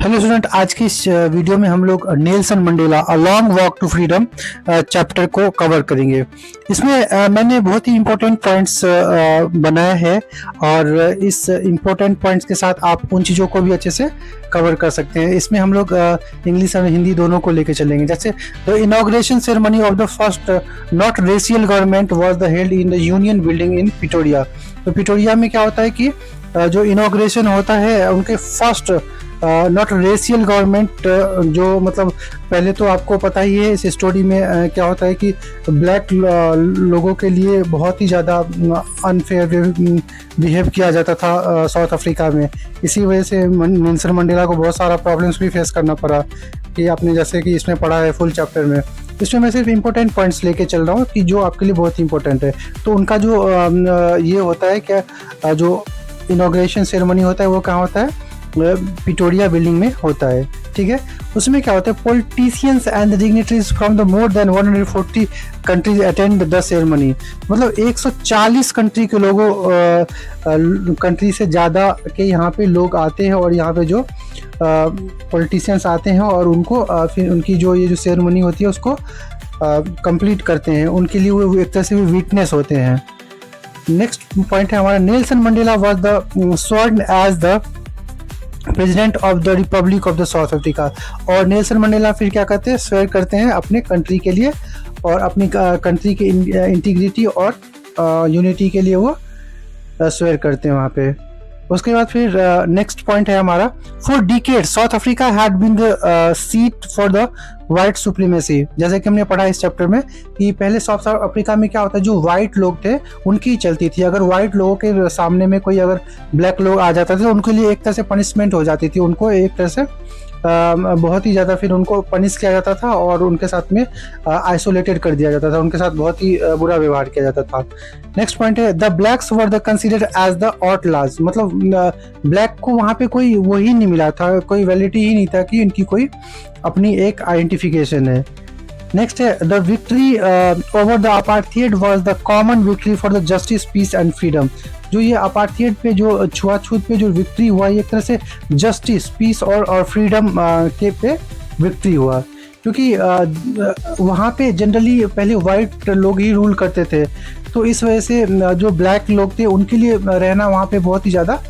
Hello student, आज की इस वीडियो में हम लोग Nelson Mandela a long walk to freedom chapter को कवर करेंगे। इसमें मैंने बहुत ही इम्पोर्टेंट पॉइंट्स बनाया है और इस इम्पोर्टेंट पॉइंट्स के साथ आप उन चीज़ों को भी अच्छे से कवर कर सकते हैं। इसमें हम लोग इंग्लिश और हिंदी दोनों को लेके चलेंगे। जैसे the inauguration ceremony of the first not racial government was the held in the union building in Pretoria. तो पिटोरिया में क्या होता है कि जो इनॉग्रेशन होता है उनके फर्स्ट नॉट रेशियल गवर्नमेंट, जो मतलब पहले तो आपको पता ही है इस स्टोरी में क्या होता है कि ब्लैक लोगों के लिए बहुत ही ज़्यादा अनफेयर बिहेव किया जाता था साउथ अफ्रीका में। इसी वजह से नेल्सन मंडेला को बहुत सारा प्रॉब्लम्स भी फेस करना पड़ा, कि आपने जैसे कि इसमें पढ़ा है फुल चैप्टर में। इसमें मैं सिर्फ इम्पोर्टेंट पॉइंट्स लेके चल रहा हूँ कि जो आपके लिए बहुत इंपॉर्टेंट है। तो उनका जो ये होता है क्या, जो इनॉग्रेशन सेरेमनी होता है वो कहाँ होता है, पिटोरिया बिल्डिंग में होता है। ठीक है, उसमें क्या होता है, politicians and dignitaries from the more than 140 countries attend the ceremony. मतलब 140 कंट्री के लोगों कंट्री से ज़्यादा के यहाँ पे लोग आते हैं और यहाँ पे जो पॉलिटिशियंस आते हैं और उनको फिर उनकी जो ये जो सेरेमनी होती है उसको कंप्लीट करते हैं। उनके लिए वो एक तरह से विटनेस होते हैं। नेक्स्ट पॉइंट है हमारा, Nelson Mandela was the sworn as the president of the republic of the South Africa. और नेल्सन मंडेला फिर क्या करते हैं, स्वेयर करते हैं अपने कंट्री के लिए और अपनी कंट्री की इंटीग्रिटी और यूनिटी के लिए वो स्वेयर करते हैं वहाँ पे। उसके बाद फिर नेक्स्ट पॉइंट है हमारा, for decade South Africa had been the seat for the white supremacy. जैसे कि हमने पढ़ा इस चैप्टर में कि पहले साउथ अफ्रीका में क्या होता है, जो वाइट लोग थे उनकी चलती थी। अगर वाइट लोगों के सामने में कोई अगर ब्लैक लोग आ जाता था तो उनके लिए एक तरह से पनिशमेंट हो जाती थी, उनको एक तरह से बहुत ही ज़्यादा फिर उनको पनिश किया जाता था और उनके साथ में आइसोलेटेड कर दिया जाता था, उनके साथ बहुत ही बुरा व्यवहार किया जाता था। नेक्स्ट पॉइंट है, the blacks were the considered as the outlaws. मतलब ब्लैक को वहाँ पे कोई वही नहीं मिला था, कोई वैलिडिटी ही नहीं था कि इनकी कोई अपनी एक आइडेंटिफिकेशन है। नेक्स्ट है, the victory over the apartheid was the common victory for the justice peace and freedom. जो ये अपार्थाइड पे जो छुआछूत पे जो विक्ट्री हुआ, ये एक तरह से जस्टिस पीस और फ्रीडम के पे विक्ट्री हुआ, क्योंकि वहाँ पे जनरली पहले वाइट लोग ही रूल करते थे। तो इस वजह से जो ब्लैक लोग थे उनके लिए रहना वहाँ पे बहुत ही ज़्यादा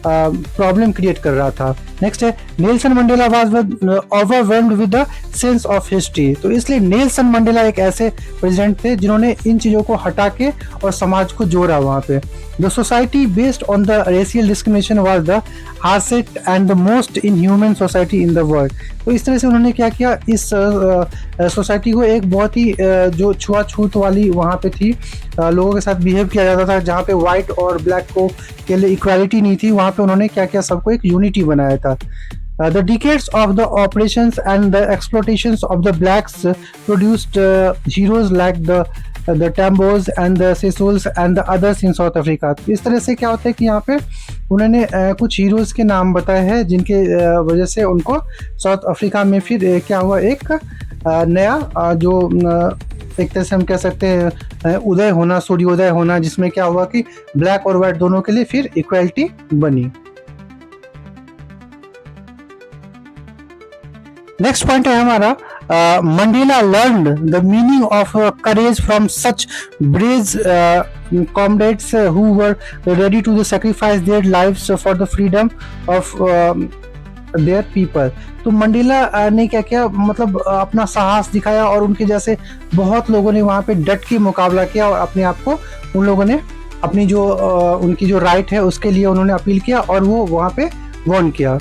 प्रॉब्लम क्रिएट कर रहा था। नेक्स्ट है, Nelson Mandela was overwhelmed with the sense of history. तो इसलिए नेल्सन मंडेला एक ऐसे प्रेसिडेंट थे जिन्होंने इन चीज़ों को हटा के और समाज को जोड़ा वहाँ पे। The society based on the racial discrimination was the harshest and the most inhuman society in the world. तो इस तरह से उन्होंने क्या किया, इस सोसाइटी को एक बहुत ही जो छुआछूत वाली वहाँ पे थी, लोगों के साथ बिहेव किया जाता था, जहाँ पे वाइट और ब्लैक को के लिए इक्वालिटी नहीं थी, वहाँ पे उन्होंने क्या किया, सबको एक यूनिटी बनाया था। The decades of the operations and the exploitations of the blacks produced heroes like the Tambos and the Sissols and the others in South Africa। इस तरह से क्या होता है कि यहाँ पे उन्होंने कुछ हीरोज़ के नाम बताए हैं जिनके वजह से उनको साउथ अफ्रीका में फिर क्या हुआ, एक नया जो एक तरह से हम कह सकते हैं उदय होना, सूर्योदय होना, जिसमें क्या हुआ कि ब्लैक और वाइट दोनों के लिए फिर इक्वालिटी बनी। नेक्स्ट पॉइंट है हमारा, Mandela learned the meaning of courage from such brave comrades who were ready to sacrifice their lives for the freedom of their people. तो मंडेला ने क्या किया, मतलब अपना साहस दिखाया और उनके जैसे बहुत लोगों ने वहाँ पे डट के मुकाबला किया और अपने आप को उन लोगों ने अपनी जो उनकी जो राइट है उसके लिए उन्होंने अपील किया और वो वहाँ पे वॉन किया।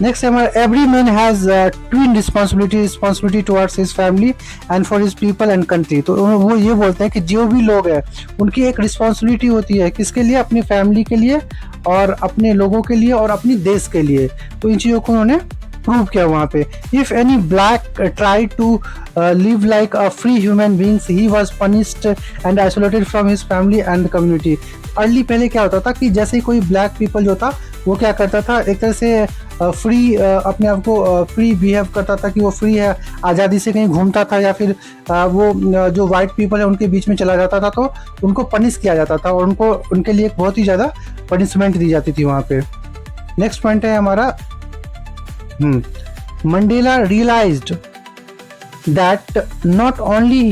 नेक्स्ट हमारा, every man has twin responsibility towards his family and for his people and country. तो वो ये बोलते हैं कि जो भी लोग हैं उनकी एक रिस्पॉन्सिबिलिटी होती है, किसके लिए, अपनी फैमिली के लिए और अपने लोगों के लिए और अपनी देश के लिए। तो इन चीज़ों को उन्होंने प्रूव किया वहाँ पे। If any black try to live like a free human beings he was punished and isolated from his family and community. Early पहले क्या होता था कि जैसे कोई ब्लैक पीपल जो था वो क्या करता था, एक तरह से फ्री अपने आप को फ्री बिहेव करता था कि वो फ्री है, आज़ादी से कहीं घूमता था, या फिर वो जो वाइट पीपल है उनके बीच में चला जाता था तो उनको पनिश किया जाता था और उनको उनके लिए बहुत ही ज़्यादा पनिशमेंट दी जाती थी वहाँ पे। नेक्स्ट पॉइंट है हमारा, Mandela realized that not only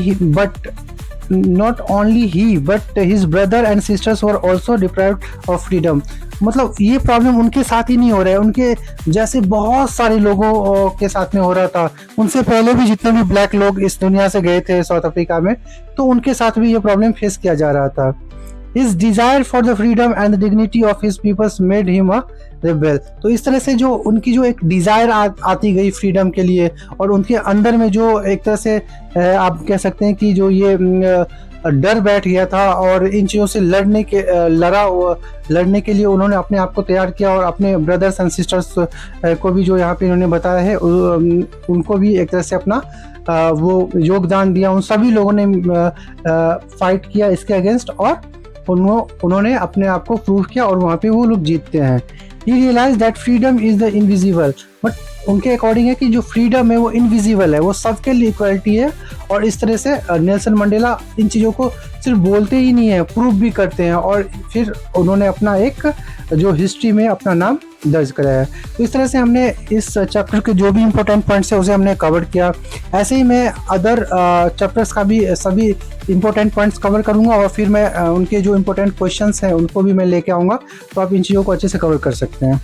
he but his brother and sisters were also deprived of freedom. मतलब ये प्रॉब्लम उनके साथ ही नहीं हो रहा है, उनके जैसे बहुत सारे लोगों के साथ में हो रहा था। उनसे पहले भी जितने भी ब्लैक लोग इस दुनिया से गए थे साउथ अफ्रीका में, तो उनके साथ भी ये प्रॉब्लम फेस किया जा रहा था। His desire for the freedom and the dignity of his peoples made him a rebel. तो इस तरह से जो उनकी जो एक डिज़ायर आती गई फ्रीडम के लिए, और उनके अंदर में जो एक तरह से आप कह सकते हैं कि जो ये डर बैठ गया था, और इन चीज़ों से लड़ने के लिए उन्होंने अपने आप को तैयार किया, और अपने ब्रदर्स एंड सिस्टर्स को भी जो यहाँ पे इन्होंने बताया है उनको भी एक तरह से अपना वो योगदान दिया। उन सभी लोगों ने फाइट किया इसके अगेंस्ट, और उन्होंने अपने आप को प्रूव किया, और वहाँ पे वो लोग जीतते हैं। He realized that freedom is the invisible, but उनके अकॉर्डिंग है कि जो फ्रीडम है वो इनविजिबल है, वो सबके लिए इक्वलिटी है। और इस तरह से नेल्सन मंडेला इन चीज़ों को सिर्फ बोलते ही नहीं है, प्रूव भी करते हैं, और फिर उन्होंने अपना एक जो हिस्ट्री में अपना नाम दर्ज कराया है। तो इस तरह से हमने इस चैप्टर के जो भी इम्पोर्टेंट पॉइंट्स है उसे हमने कवर किया। ऐसे ही मैं अदर चैप्टर्स का भी सभी इम्पोर्टेंट पॉइंट्स कवर करूँगा, और फिर मैं उनके जो इम्पोर्टेंट क्वेश्चंस हैं उनको भी मैं लेके आऊँगा, तो आप इन चीज़ों को अच्छे से कवर कर सकते हैं।